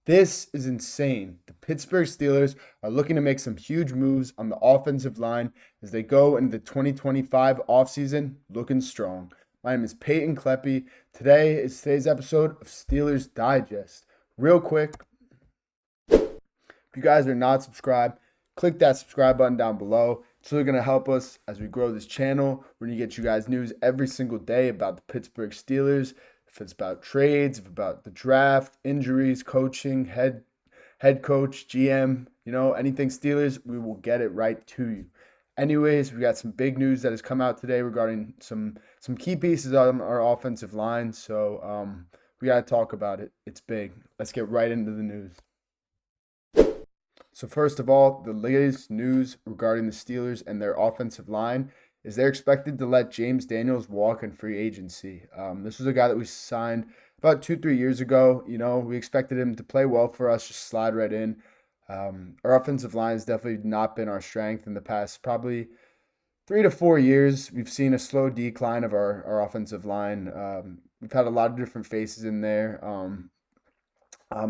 This is insane. The Pittsburgh Steelers are looking to make some huge moves on the offensive line as they go into the 2025 offseason looking strong. My name is Peyton Kleppy. Today is today's episode of Steelers Digest. Real quick, if you guys are not subscribed, click that subscribe button down below. It's really going to help us as we grow this channel. We're going to get you guys news every single day about the Pittsburgh Steelers. If it's about trades, if about the draft, injuries, coaching, head coach, GM, anything Steelers, we will get it right to you. Anyways, we got some big news that has come out today regarding some key pieces on our offensive line. So we got to talk about it. It's big. Let's get right into the news. So first of all, the latest news regarding the Steelers and their offensive line is they're expected to let James Daniels walk in free agency. This was a guy that we signed about 2-3 years ago. We expected him to play well for us, just slide right in. Our offensive line has definitely not been our strength in the past probably 3 to 4 years. We've seen a slow decline of our offensive line. We've had a lot of different faces in there.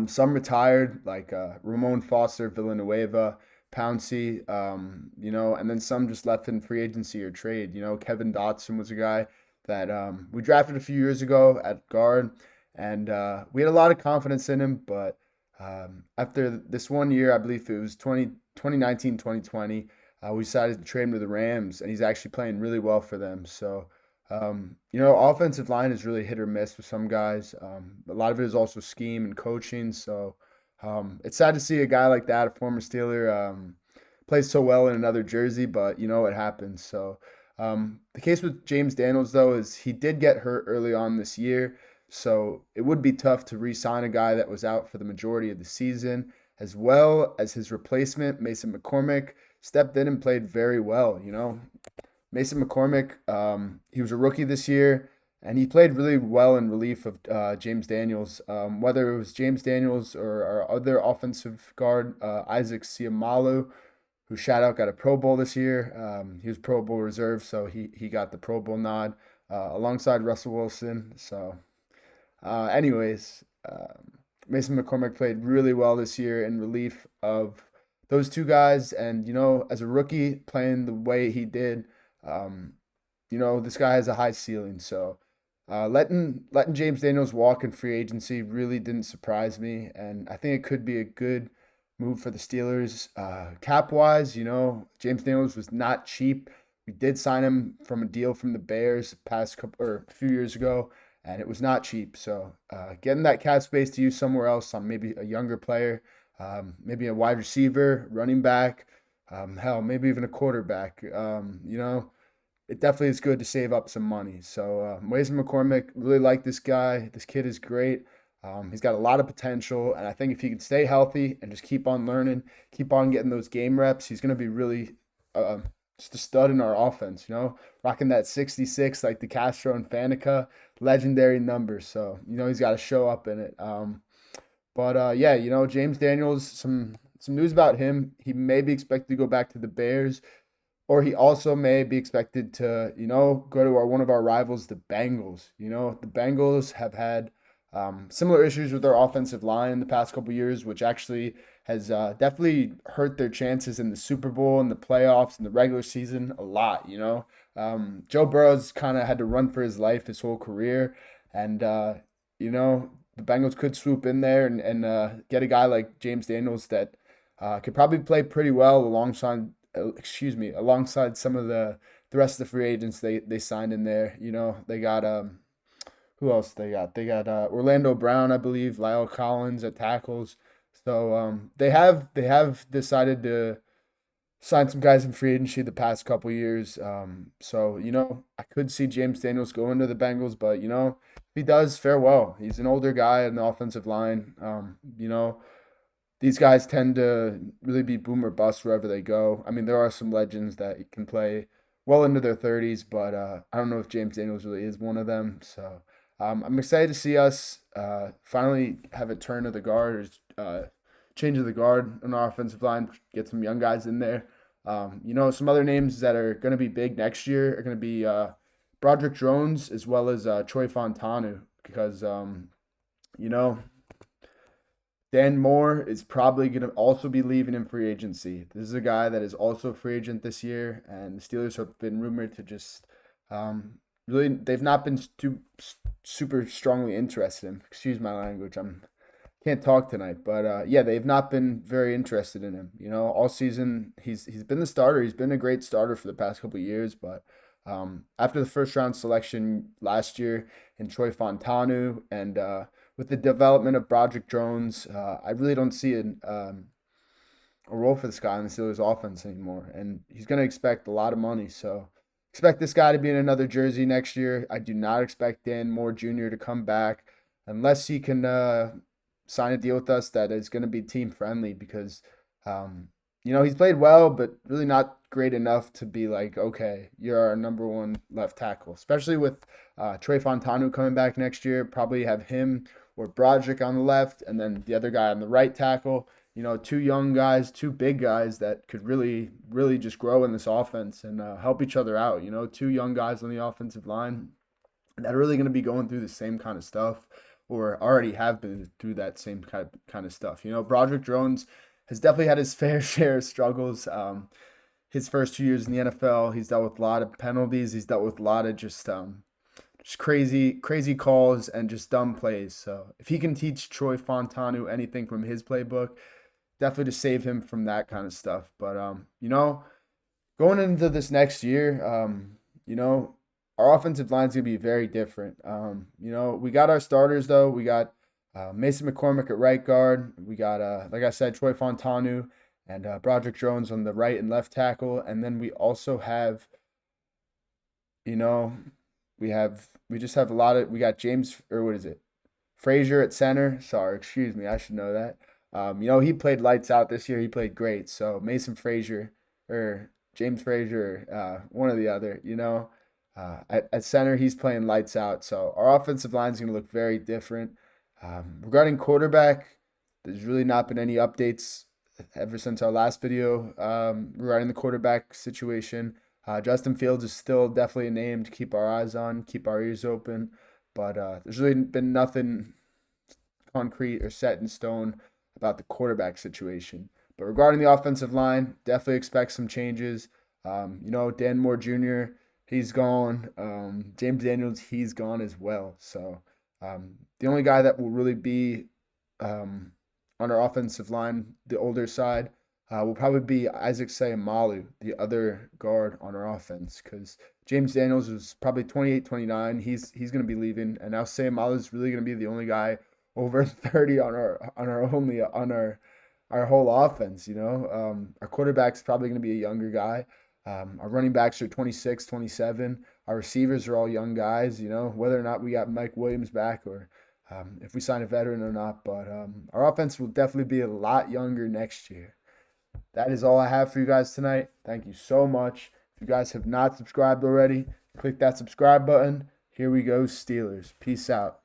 Some retired, like Ramon Foster, Villanueva, Pouncey, and then some just left in free agency or trade. Kevin Dotson was a guy that we drafted a few years ago at guard, and we had a lot of confidence in him. But after this 1 year, I believe it was 2019, 2020, we decided to trade him to the Rams, and he's actually playing really well for them. So, offensive line is really hit or miss with some guys. A lot of it is also scheme and coaching. So, it's sad to see a guy like that, a former Steeler, plays so well in another jersey, but it happens. So the case with James Daniels, though, is he did get hurt early on this year. So it would be tough to re-sign a guy that was out for the majority of the season, as well as his replacement, Mason McCormick, stepped in and played very well. Mason McCormick, he was a rookie this year. And he played really well in relief of James Daniels, whether it was James Daniels or our other offensive guard, Isaac Siamalu, who shout out got a Pro Bowl this year. He was Pro Bowl reserve, so he got the Pro Bowl nod alongside Russell Wilson. So, anyways, Mason McCormick played really well this year in relief of those two guys. And, as a rookie playing the way he did, this guy has a high ceiling. So, letting James Daniels walk in free agency really didn't surprise me, and I think it could be a good move for the Steelers. Cap-wise, James Daniels was not cheap. We did sign him from a deal from the Bears a few years ago, and it was not cheap. So getting that cap space to use somewhere else on maybe a younger player, maybe a wide receiver, running back, maybe even a quarterback, it definitely is good to save up some money. So Mason McCormick, really like this guy. This kid is great. He's got a lot of potential, and I think if he can stay healthy and just keep on learning, keep on getting those game reps, he's going to be really just a stud in our offense, rocking that 66 like the Castro and Faneca, legendary numbers. So, he's got to show up in it. James Daniels, some news about him. He may be expected to go back to the Bears. Or he also may be expected to, go to one of our rivals, the Bengals. The Bengals have had similar issues with their offensive line in the past couple years, which actually has definitely hurt their chances in the Super Bowl and the playoffs and the regular season a lot. Joe Burrow's kind of had to run for his life his whole career, and the Bengals could swoop in there and get a guy like James Daniels that could probably play pretty well alongside some of the rest of the free agents they signed in there. They got who else they got? They got Orlando Brown, I believe, Lyle Collins at tackles. So they have decided to sign some guys in free agency the past couple years. I could see James Daniels going to the Bengals, but if he does, farewell. He's an older guy in the offensive line. These guys tend to really be boom or bust wherever they go. I mean, there are some legends that can play well into their 30s, but I don't know if James Daniels really is one of them. So I'm excited to see us finally have a turn of the guard, or change of the guard on our offensive line, get some young guys in there. Some other names that are going to be big next year are going to be Broderick Jones as well as Troy Fontanu because, Dan Moore is probably going to also be leaving in free agency. This is a guy that is also a free agent this year, and the Steelers have been rumored to just really, they've not been super strongly interested in him. Excuse my language. Can't talk tonight, but yeah, they've not been very interested in him. All season he's been the starter. He's been a great starter for the past couple of years, but after the first round selection last year in Troy Fontanu and with the development of Broderick Jones, I really don't see a role for this guy in the Steelers offense anymore, and he's going to expect a lot of money. So expect this guy to be in another jersey next year. I do not expect Dan Moore Jr. to come back unless he can sign a deal with us that is going to be team friendly because, he's played well, but really not great enough to be like, okay, you're our number one left tackle, especially with Trey Fontanu coming back next year. Probably have him or Broderick on the left and then the other guy on the right tackle. Two young guys, two big guys that could really, really just grow in this offense and help each other out. Two young guys on the offensive line that are really going to be going through the same kind of stuff or already have been through that same kind of stuff. Broderick Jones has definitely had his fair share of struggles. His first 2 years in the NFL, he's dealt with a lot of penalties. He's dealt with a lot of just crazy calls and just dumb plays. So if he can teach Troy Fontanu anything from his playbook, definitely to save him from that kind of stuff. But going into this next year, our offensive line is going to be very different. We got our starters, though. We got Mason McCormick at right guard. We got, like I said, Troy Fontanu and Broderick Jones on the right and left tackle. And then we also have, we just have a lot of, we got Frazier at center. Sorry, excuse me. I should know that. He played lights out this year. He played great. So Mason Frazier or James Frazier, one or the other, at center, he's playing lights out. So our offensive line is going to look very different. Regarding quarterback, there's really not been any updates ever since our last video regarding the quarterback situation. Justin Fields is still definitely a name to keep our eyes on, keep our ears open. But there's really been nothing concrete or set in stone about the quarterback situation. But regarding the offensive line, definitely expect some changes. Dan Moore Jr., he's gone. James Daniels, he's gone as well. So the only guy that will really be on our offensive line, the older side, will probably be Isaac Sayamalu, the other guard on our offense, because James Daniels is probably 28, 29. He's going to be leaving, and now Sayamalu is really going to be the only guy over 30 on our whole offense. Our quarterback's probably going to be a younger guy. Our running backs are 26, 27. Our receivers are all young guys, whether or not we got Mike Williams back or if we sign a veteran or not. But our offense will definitely be a lot younger next year. That is all I have for you guys tonight. Thank you so much. If you guys have not subscribed already, click that subscribe button. Here we go, Steelers. Peace out.